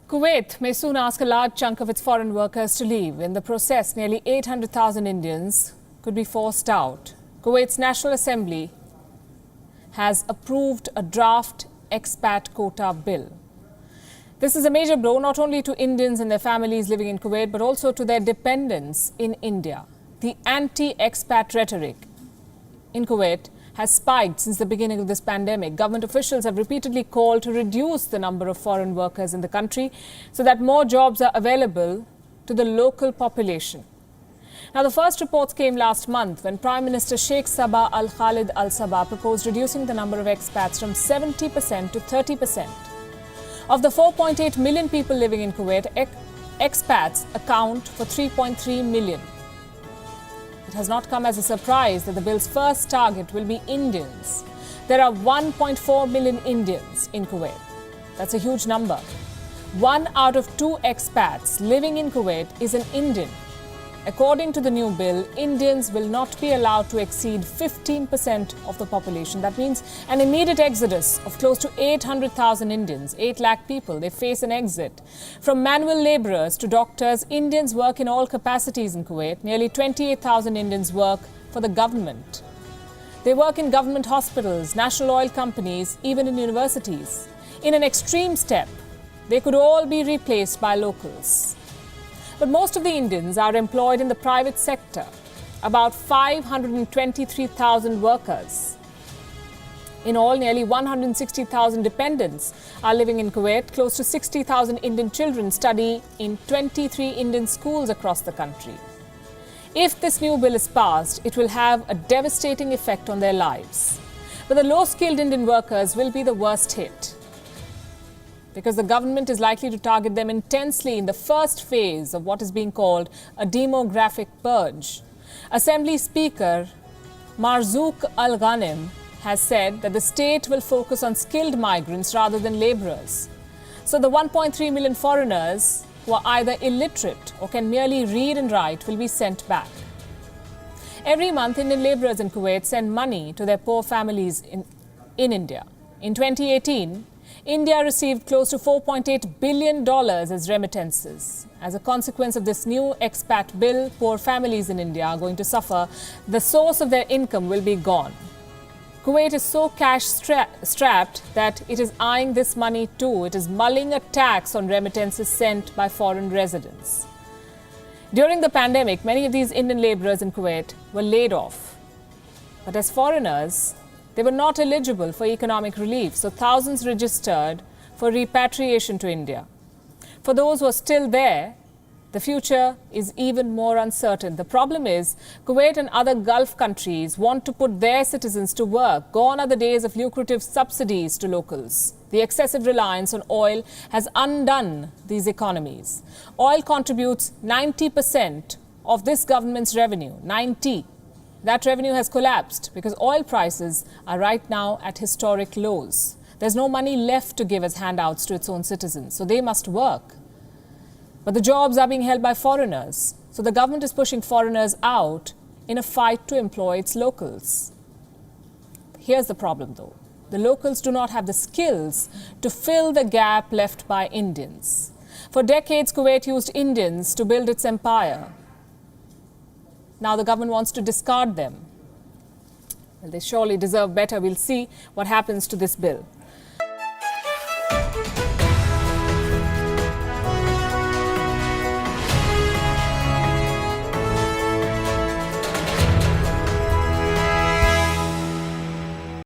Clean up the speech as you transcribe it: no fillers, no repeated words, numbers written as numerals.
Kuwait may soon ask a large chunk of its foreign workers to leave. In the process, nearly 800,000 Indians could be forced out. Kuwait's National Assembly has approved a draft expat quota bill. This is a major blow not only to Indians and their families living in Kuwait, but also to their dependents in India. The anti-expat rhetoric in Kuwait has spiked since the beginning of this pandemic. Government officials have repeatedly called to reduce the number of foreign workers in the country so that more jobs are available to the local population. Now, the first reports came last month when Prime Minister Sheikh Sabah Al Khalid Al Sabah proposed reducing the number of expats from 70% to 30%. Of the 4.8 million people living in Kuwait, expats account for 3.3 million. It has not come as a surprise that the bill's first target will be Indians. There are 1.4 million Indians in Kuwait. That's a huge number. 1 out of 2 expats living in Kuwait is an Indian. According to the new bill, Indians will not be allowed to exceed 15% of the population. That means an immediate exodus of close to 800,000 Indians, 8 lakh people. They face an exit. From manual laborers to doctors, Indians work in all capacities in Kuwait. Nearly 28,000 Indians work for the government. They work in government hospitals, national oil companies, even in universities. In an extreme step, they could all be replaced by locals. But most of the Indians are employed in the private sector, about 523,000 workers. In all, nearly 160,000 dependents are living in Kuwait. Close to 60,000 Indian children study in 23 Indian schools across the country. If this new bill is passed, it will have a devastating effect on their lives. But the low-skilled Indian workers will be the worst hit, because the government is likely to target them intensely in the first phase of what is being called a demographic purge. Assembly Speaker Marzouk Al-Ghanim has said that the state will focus on skilled migrants rather than laborers. So the 1.3 million foreigners who are either illiterate or can merely read and write will be sent back. Every month, Indian laborers in Kuwait send money to their poor families in India. In 2018, India received close to $4.8 billion as remittances. As a consequence of this new expat bill, poor families in India are going to suffer. The source of their income will be gone. Kuwait is so cash-strapped that it is eyeing this money too. It is mulling a tax on remittances sent by foreign residents. During the pandemic, many of these Indian laborers in Kuwait were laid off. But as foreigners, they were not eligible for economic relief, so thousands registered for repatriation to India. For those who are still there, the future is even more uncertain. The problem is, Kuwait and other Gulf countries want to put their citizens to work. Gone are the days of lucrative subsidies to locals. The excessive reliance on oil has undone these economies. Oil contributes 90% of this government's revenue, 90%. That revenue has collapsed because oil prices are right now at historic lows. There's no money left to give as handouts to its own citizens, so they must work. But the jobs are being held by foreigners, so the government is pushing foreigners out in a fight to employ its locals. Here's the problem though. The locals do not have the skills to fill the gap left by Indians. For decades, Kuwait used Indians to build its empire. Now the government wants to discard them. Well, they surely deserve better. We'll see what happens to this bill.